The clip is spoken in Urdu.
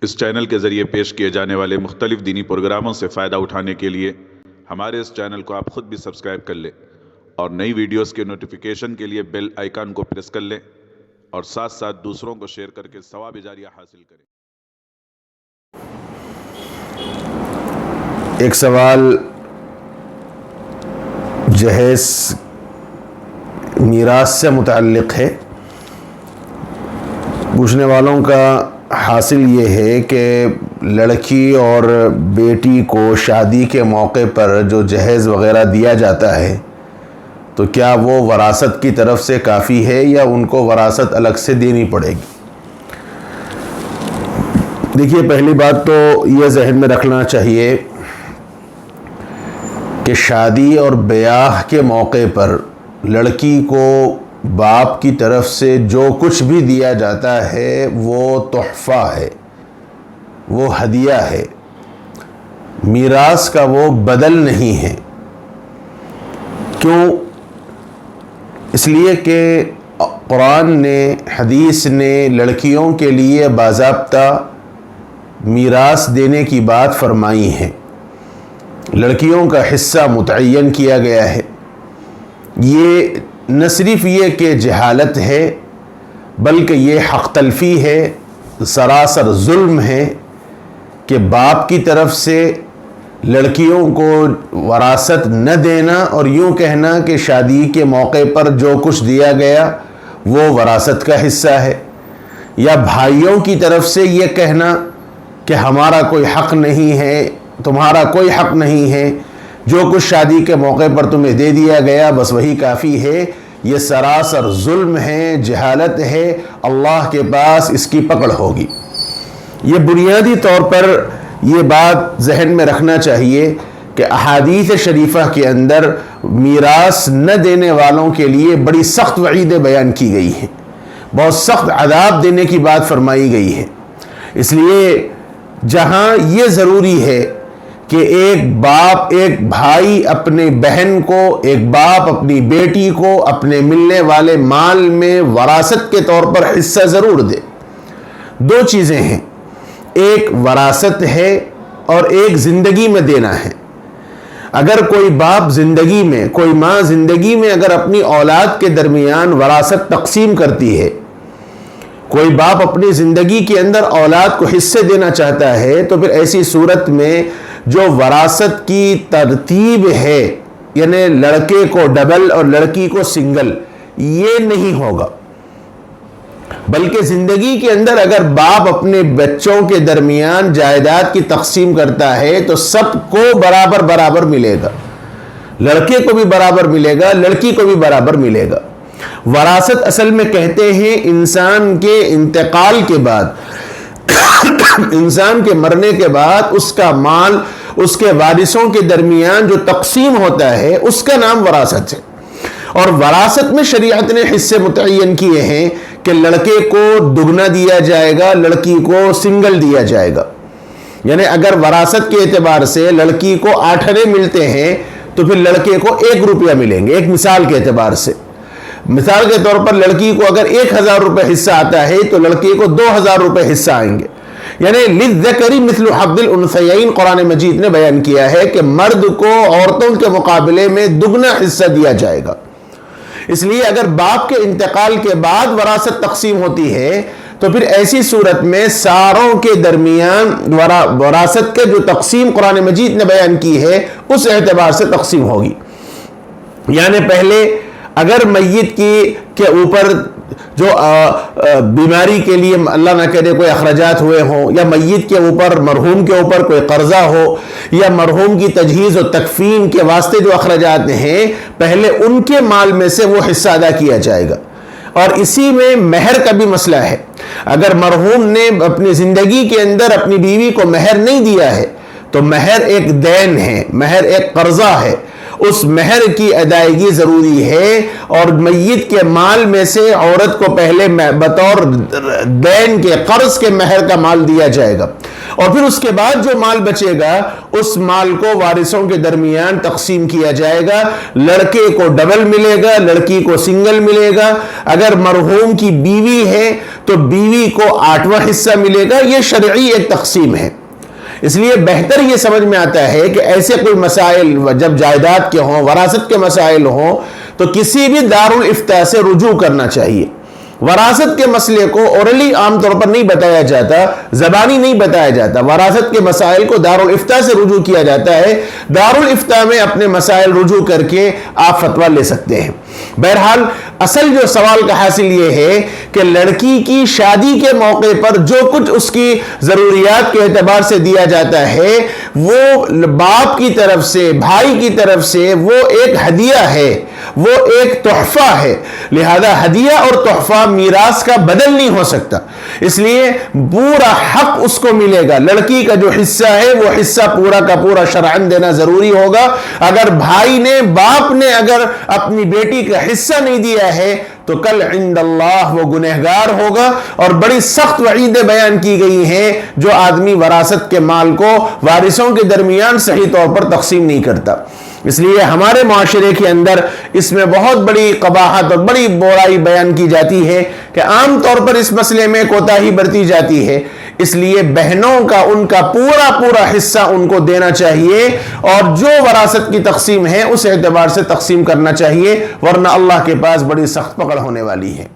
اس چینل کے ذریعے پیش کیے جانے والے مختلف دینی پروگراموں سے فائدہ اٹھانے کے لیے ہمارے اس چینل کو آپ خود بھی سبسکرائب کر لیں اور نئی ویڈیوز کے نوٹیفیکیشن کے لیے بیل آئیکن کو پریس کر لیں اور ساتھ ساتھ دوسروں کو شیئر کر کے ثواب جاریہ حاصل کریں۔ ایک سوال جہیز میراث سے متعلق ہے۔ پوچھنے والوں کا حاصل یہ ہے کہ لڑکی اور بیٹی کو شادی کے موقع پر جو جہیز وغیرہ دیا جاتا ہے تو کیا وہ وراثت کی طرف سے کافی ہے یا ان کو وراثت الگ سے دینی پڑے گی؟ دیکھیے، پہلی بات تو یہ ذہن میں رکھنا چاہیے کہ شادی اور بیاہ کے موقع پر لڑکی کو باپ کی طرف سے جو کچھ بھی دیا جاتا ہے وہ تحفہ ہے، وہ ہدیہ ہے، میراث کا وہ بدل نہیں ہے۔ کیوں؟ اس لیے کہ قرآن نے، حدیث نے لڑکیوں کے لیے باضابطہ میراث دینے کی بات فرمائی ہے۔ لڑکیوں کا حصہ متعین کیا گیا ہے۔ یہ نہ صرف یہ کہ جہالت ہے بلکہ یہ حق تلفی ہے، سراسر ظلم ہے کہ باپ کی طرف سے لڑکیوں کو وراثت نہ دینا اور یوں کہنا کہ شادی کے موقع پر جو کچھ دیا گیا وہ وراثت کا حصہ ہے، یا بھائیوں کی طرف سے یہ کہنا کہ ہمارا کوئی حق نہیں ہے، تمہارا کوئی حق نہیں ہے، جو کچھ شادی کے موقع پر تمہیں دے دیا گیا بس وہی کافی ہے۔ یہ سراسر ظلم ہے، جہالت ہے، اللہ کے پاس اس کی پکڑ ہوگی۔ یہ بنیادی طور پر یہ بات ذہن میں رکھنا چاہیے کہ احادیث شریفہ کے اندر میراث نہ دینے والوں کے لیے بڑی سخت وعیدیں بیان کی گئی ہیں، بہت سخت عذاب دینے کی بات فرمائی گئی ہے۔ اس لیے جہاں یہ ضروری ہے کہ ایک باپ، ایک بھائی اپنے بہن کو، ایک باپ اپنی بیٹی کو اپنے ملنے والے مال میں وراثت کے طور پر حصہ ضرور دے۔ دو چیزیں ہیں، ایک وراثت ہے اور ایک زندگی میں دینا ہے۔ اگر کوئی باپ زندگی میں، کوئی ماں زندگی میں اگر اپنی اولاد کے درمیان وراثت تقسیم کرتی ہے، کوئی باپ اپنی زندگی کے اندر اولاد کو حصے دینا چاہتا ہے تو پھر ایسی صورت میں جو وراثت کی ترتیب ہے، یعنی لڑکے کو ڈبل اور لڑکی کو سنگل، یہ نہیں ہوگا، بلکہ زندگی کے اندر اگر باپ اپنے بچوں کے درمیان جائیداد کی تقسیم کرتا ہے تو سب کو برابر برابر ملے گا، لڑکے کو بھی برابر ملے گا، لڑکی کو بھی برابر ملے گا۔ وراثت اصل میں کہتے ہیں انسان کے انتقال کے بعد، انسان کے مرنے کے بعد اس کا مال اس کے وارثوں کے درمیان جو تقسیم ہوتا ہے اس کا نام وراثت ہے۔ اور وراثت میں شریعت نے حصے متعین کیے ہیں کہ لڑکے کو دگنا دیا جائے گا، لڑکی کو سنگل دیا جائے گا۔ یعنی اگر وراثت کے اعتبار سے لڑکی کو 8 آنے ملتے ہیں تو پھر لڑکے کو 1 روپیہ ملیں گے، ایک مثال کے اعتبار سے۔ مثال کے طور پر لڑکی کو اگر 1000 روپے حصہ آتا ہے تو لڑکے کو 2000 روپے حصہ آئیں گے۔ یعنی للذکر مثل حظ الانثیین قرآن مجید نے بیان کیا ہے کہ مرد کو عورتوں کے مقابلے میں دگنا حصہ دیا جائے گا۔ اس لیے اگر باپ کے انتقال کے بعد وراثت تقسیم ہوتی ہے تو پھر ایسی صورت میں ساروں کے درمیان وراثت کے جو تقسیم قرآن مجید نے بیان کی ہے اس اعتبار سے تقسیم ہوگی۔ یعنی پہلے اگر میت کے اوپر جو بیماری کے لیے اللہ نہ کرے کوئی اخراجات ہوئے ہوں، یا میت کے اوپر، مرحوم کے اوپر کوئی قرضہ ہو، یا مرحوم کی تجہیز و تکفین کے واسطے جو اخراجات ہیں، پہلے ان کے مال میں سے وہ حصہ ادا کیا جائے گا۔ اور اسی میں مہر کا بھی مسئلہ ہے۔ اگر مرحوم نے اپنی زندگی کے اندر اپنی بیوی کو مہر نہیں دیا ہے تو مہر ایک دین ہے، مہر ایک قرضہ ہے، اس مہر کی ادائیگی ضروری ہے، اور میت کے مال میں سے عورت کو پہلے بطور دین کے، قرض کے مہر کا مال دیا جائے گا، اور پھر اس کے بعد جو مال بچے گا اس مال کو وارثوں کے درمیان تقسیم کیا جائے گا۔ لڑکے کو ڈبل ملے گا، لڑکی کو سنگل ملے گا، اگر مرحوم کی بیوی ہے تو بیوی کو 8واں حصہ ملے گا۔ یہ شرعی ایک تقسیم ہے۔ اس لیے بہتر یہ سمجھ میں آتا ہے کہ ایسے کوئی مسائل جب جائیداد کے ہوں، وراثت کے مسائل ہوں، تو کسی بھی دارالافتاء سے رجوع کرنا چاہیے۔ وراثت کے مسئلے کو اورلی عام طور پر نہیں بتایا جاتا، زبانی نہیں بتایا جاتا، وراثت کے مسائل کو دارالافتاء سے رجوع کیا جاتا ہے۔ دارالافتاء میں اپنے مسائل رجوع کر کے آپ فتویٰ لے سکتے ہیں۔ بہرحال اصل جو سوال کا حاصل یہ ہے کہ لڑکی کی شادی کے موقع پر جو کچھ اس کی ضروریات کے اعتبار سے دیا جاتا ہے وہ باپ کی طرف سے، بھائی کی طرف سے وہ ایک ہدیہ ہے، وہ ایک تحفہ ہے، لہذا ہدیہ اور تحفہ میراث کا بدل نہیں ہو سکتا، اس لیے پورا حق اس کو ملے گا۔ لڑکی کا جو حصہ ہے وہ حصہ پورا کا پورا شرعاً دینا ضروری ہوگا۔ اگر بھائی نے، باپ نے اگر اپنی بیٹی کا حصہ نہیں دیا ہے تو کل عند اللہ وہ گنہگار ہوگا، اور بڑی سخت وعیدیں بیان کی گئی ہیں جو آدمی وراثت کے مال کو وارثوں کے درمیان صحیح طور پر تقسیم نہیں کرتا۔ اس لیے ہمارے معاشرے کے اندر اس میں بہت بڑی قباحت اور بڑی برائی بیان کی جاتی ہے کہ عام طور پر اس مسئلے میں کوتاہی برتی جاتی ہے۔ اس لیے بہنوں کا، ان کا پورا حصہ ان کو دینا چاہیے، اور جو وراثت کی تقسیم ہے اس اعتبار سے تقسیم کرنا چاہیے، ورنہ اللہ کے پاس بڑی سخت پکڑ ہونے والی ہے۔